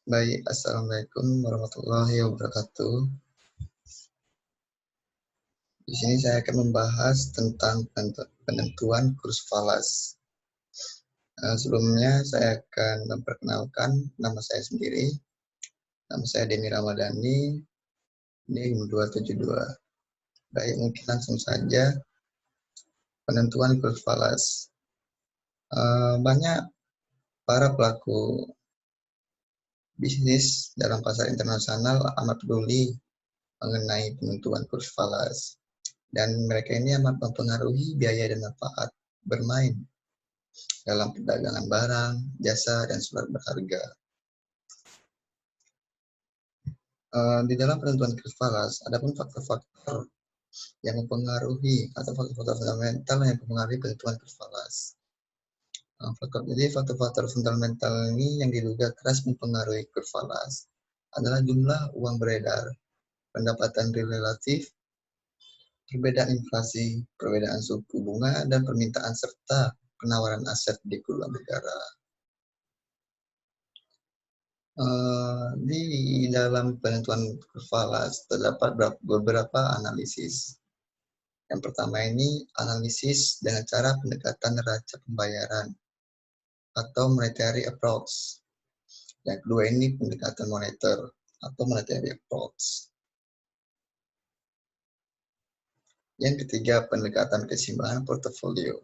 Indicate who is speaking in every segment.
Speaker 1: Baik, Assalamualaikum warahmatullahi wabarakatuh. Di sini saya akan membahas tentang penentuan kurs falas. Sebelumnya saya akan memperkenalkan nama saya sendiri. Nama saya Denny Ramadhani, NIM 272. Baik, mungkin langsung saja penentuan kurs falas. Banyak para pelaku bisnis dalam pasar internasional amat peduli mengenai penentuan kurs falas. Dan mereka ini amat mempengaruhi biaya dan manfaat bermain dalam perdagangan barang, jasa, dan surat berharga. Di dalam penentuan kurs falas, ada pun faktor-faktor yang mempengaruhi atau faktor-faktor fundamental yang mempengaruhi penentuan kurs falas. Jadi faktor-faktor fundamental ini yang diduga keras mempengaruhi kurs falas adalah jumlah uang beredar, pendapatan relatif, perbedaan inflasi, perbedaan suku bunga, dan permintaan serta penawaran aset di kedua negara. Di dalam penentuan kurs falas terdapat beberapa analisis. Yang pertama ini analisis dengan cara pendekatan neraca pembayaran atau monetary approach. Yang kedua ini pendekatan moneter atau monetary approach. Yang ketiga pendekatan keseimbangan portofolio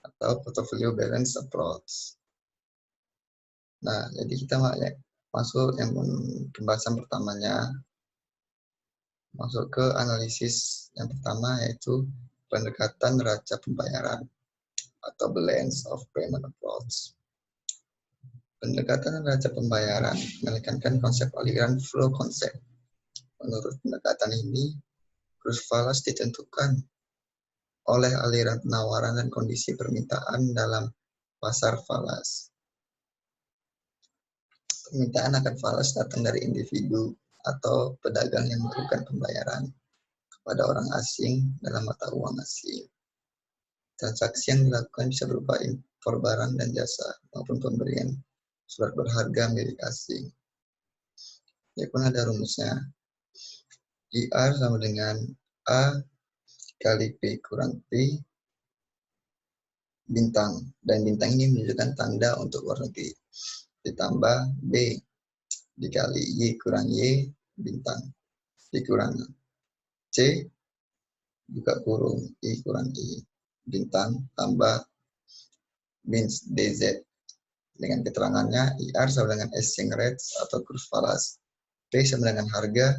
Speaker 1: atau portfolio balance approach. Nah, jadi kita masuk yang pembahasan pertamanya, masuk ke analisis yang pertama yaitu pendekatan neraca pembayaran atau balance of payment approach. Pendekatan neraca pembayaran menekankan konsep aliran flow concept. Menurut pendekatan ini, kurs falas ditentukan oleh aliran penawaran dan kondisi permintaan dalam pasar falas. Permintaan akan falas datang dari individu atau pedagang yang melakukan pembayaran kepada orang asing dalam mata uang asing. Transaksi yang dilakukan bisa berupa impor barang dan jasa maupun pemberian surat berharga milik asing. Ini pun ada rumusnya. IR sama dengan A kali P kurang P bintang. Dan bintang ini menunjukkan tanda untuk luar negeri. Ditambah B dikali Y kurang Y bintang. Dikurang C buka kurung I kurang I bintang tambah min DZ. Dengan keterangannya IR sama dengan exchange rate atau kurs falas. P sama dengan harga,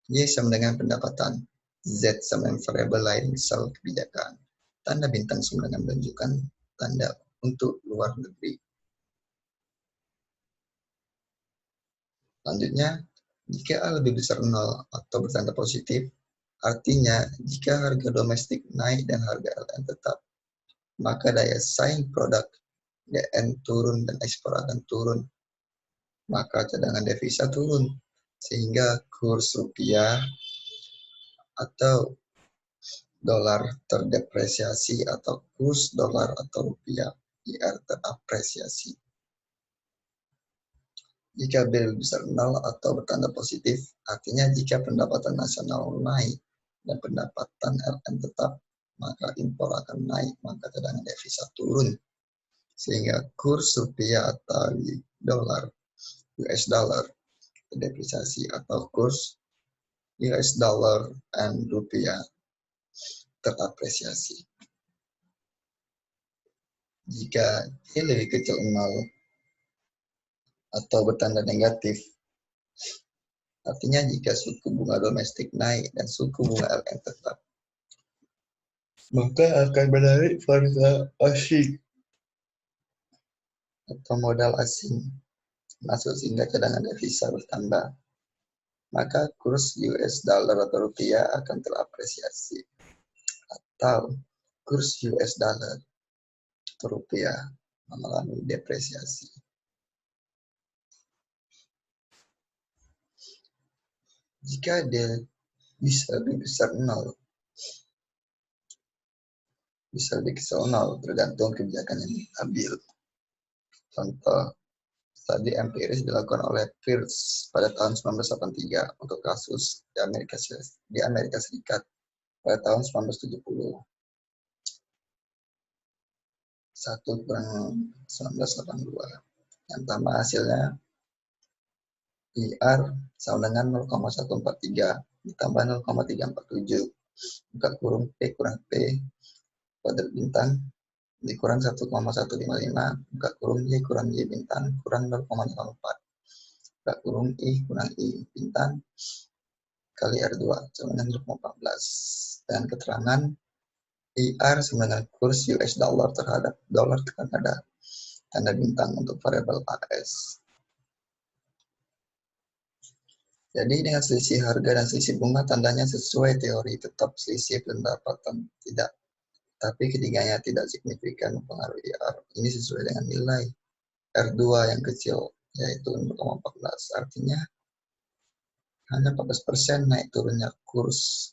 Speaker 1: Y sama dengan pendapatan, Z sama dengan variabel lain misal kebijakan. Tanda bintang sama dengan menunjukkan tanda untuk luar negeri. Selanjutnya, jika A lebih besar 0 atau bertanda positif, artinya jika harga domestik naik dan harga LN tetap, maka daya saing produk DN turun dan ekspor akan turun. Maka cadangan devisa turun, sehingga kurs rupiah atau dolar terdepresiasi atau kurs dolar atau rupiah IR terapresiasi. Jika B lebih besar 0 atau bertanda positif, artinya jika pendapatan nasional naik dan pendapatan LN tetap, maka impor akan naik, maka cadangan devisa turun. Sehingga kurs rupiah atau dolar, US dollar, terdepresiasi atau kurs US dollar and rupiah terapresiasi. Jika T lebih kecil 0 atau bertanda negatif, artinya jika suku bunga domestik naik dan suku bunga LN tetap, maka akan menarik valuta asing atau modal asing masuk sehingga cadangan devisa bertambah. Maka kurs US dollar atau rupiah akan terapresiasi atau kurs US dollar atau rupiah mengalami depresiasi. Jika dia bisa lebih besar 0, bisa lebih besar 0 tergantung kebijakan yang diambil. Contoh, Studi empiris dilakukan oleh Peirce pada tahun 1983 untuk kasus di Amerika Serikat pada tahun 1970. 1 kurang 1982. Yang tambah hasilnya IR sama dengan 0,143 ditambah 0,347 buka kurung P kurang P kuadrat bintang dikurang 1,155 buka kurung Y kurang Y bintang kurang 0,04 buka kurung I kurang I bintang kali R2 sama dengan 0,14 dengan keterangan IR sama dengan kurs US dollar terhadap dolar Kanada tanda bintang untuk variabel AS. Jadi dengan selisih harga dan selisih bunga tandanya sesuai teori, tetap selisih pendapatan tidak. Tapi ketiganya tidak signifikan mempengaruhi R. Ini sesuai dengan nilai R2 yang kecil, yaitu 0,14. Artinya hanya 14% naik turunnya kurs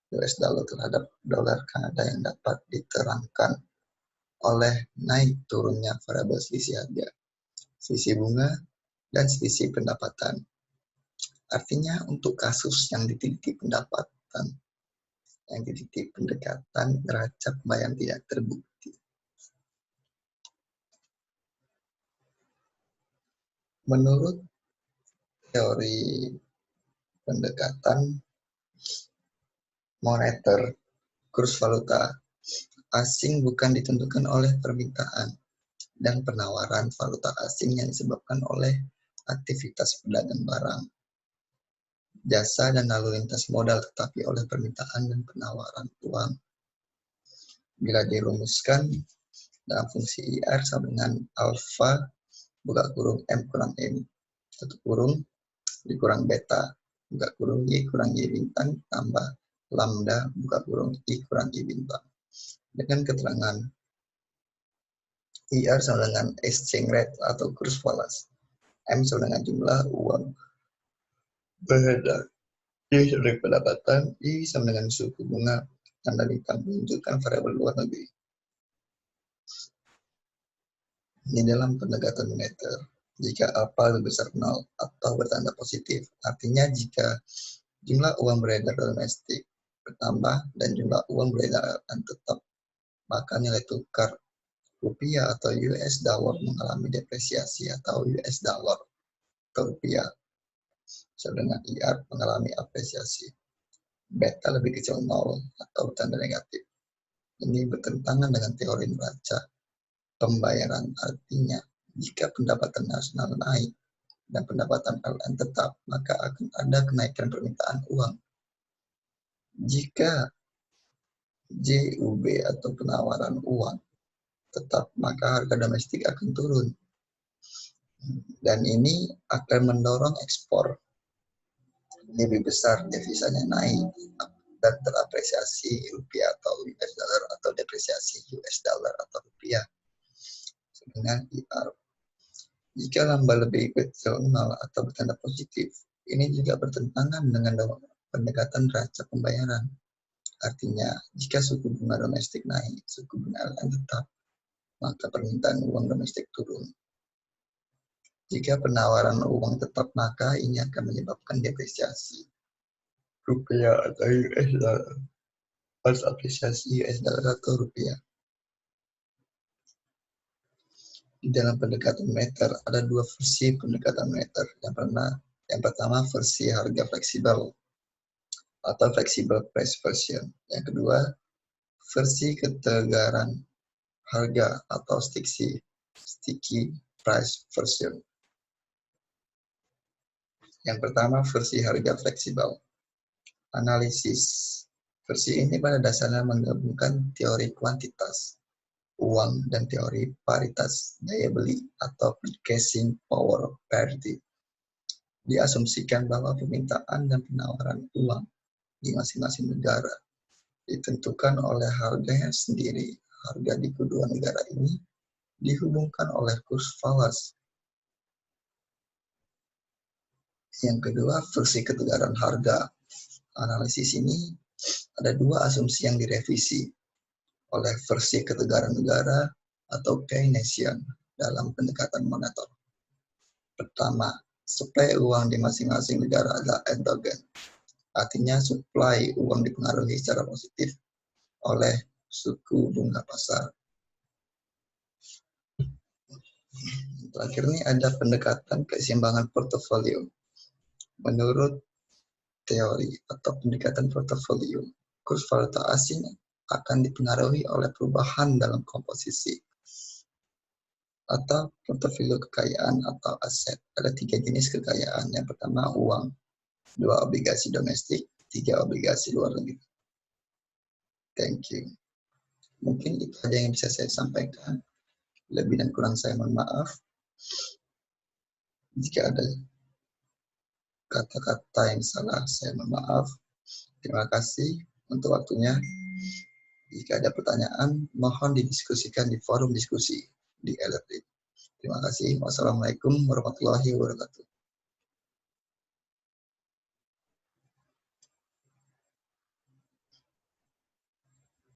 Speaker 1: US dollar terhadap dolar Kanada yang dapat diterangkan oleh naik turunnya variabel selisih harga, selisih bunga, dan selisih pendapatan. Artinya untuk kasus yang diteliti pendapatan, yang diteliti pendekatan neraca pembayaran tidak terbukti. Menurut teori pendekatan moneter, kurs valuta asing bukan ditentukan oleh permintaan dan penawaran valuta asing yang disebabkan oleh aktivitas pedagang barang, jasa, dan lalu lintas modal, tetapi oleh permintaan dan penawaran uang. Bila dirumuskan dalam fungsi IR sama dengan alfa buka kurung M kurang M tutup kurung dikurang beta buka kurung Y kurang Y bintang tambah lambda buka kurung I kurang I bintang dengan keterangan IR sama dengan exchange rate atau kurs falas, M sama dengan jumlah uang beredar, Y sama dengan pendapatan, I sama dengan suku bunga tanda bintang menunjukkan variabel luar negeri. Di dalam pendekatan moneter, jika alfa lebih besar 0 atau bertanda positif, artinya jika jumlah uang beredar domestik bertambah dan jumlah uang beredar akan tetap, maka nilai tukar rupiah atau US dollar mengalami depresiasi atau US dollar atau rupiah sedangkan IR mengalami apresiasi. Beta lebih kecil 0 atau tanda negatif. Ini bertentangan dengan teori neraca pembayaran, artinya jika pendapatan nasional naik dan pendapatan PLN tetap, maka akan ada kenaikan permintaan uang. Jika JUB atau penawaran uang tetap, maka harga domestik akan turun. Dan ini akan mendorong ekspor. Lebih besar devisanya naik dan terapresiasi rupiah atau US dollar atau depresiasi US dollar atau rupiah dengan IR. Jika lambda lebih kecil 0 atau bertanda positif, ini juga bertentangan dengan pendekatan neraca pembayaran. Artinya, jika suku bunga domestik naik, suku bunga LN tetap, maka permintaan uang domestik turun. Jika penawaran uang tetap, maka ini akan menyebabkan depresiasi rupiah atau US dollar, harus apresiasi US dollar atau rupiah. Di dalam pendekatan moneter ada dua versi pendekatan moneter. Yang pertama versi harga fleksibel atau flexible price version. Yang kedua versi ketegaran harga atau sticky price version. Yang pertama versi harga fleksibel. Analisis versi ini pada dasarnya menggabungkan teori kuantitas uang dan teori paritas daya beli atau purchasing power parity. Diasumsikan bahwa permintaan dan penawaran uang di masing-masing negara ditentukan oleh harganya sendiri. Harga di kedua negara ini dihubungkan oleh kurs falas. Yang kedua, versi ketegaran harga. Analisis ini ada dua asumsi yang direvisi oleh versi ketegaran negara atau Keynesian dalam pendekatan moneter. Pertama, suplai uang di masing-masing negara adalah endogen. Artinya suplai uang dipengaruhi secara positif oleh suku bunga pasar. Terakhir ini ada pendekatan keseimbangan portofolio. Menurut teori atau pendekatan portofolio, kurs valuta asing akan dipengaruhi oleh perubahan dalam komposisi atau portofolio kekayaan atau aset. Ada 3 jenis kekayaan. Yang pertama uang, 2 obligasi domestik, 3 obligasi luar negeri. Thank you. Mungkin itu aja yang bisa saya sampaikan. Lebih dan kurang saya mohon maaf. Jika ada kata-kata yang salah, saya mohon maaf. Terima kasih untuk waktunya. Jika ada pertanyaan, mohon didiskusikan di forum diskusi di LFD. Terima kasih. Wassalamualaikum warahmatullahi wabarakatuh.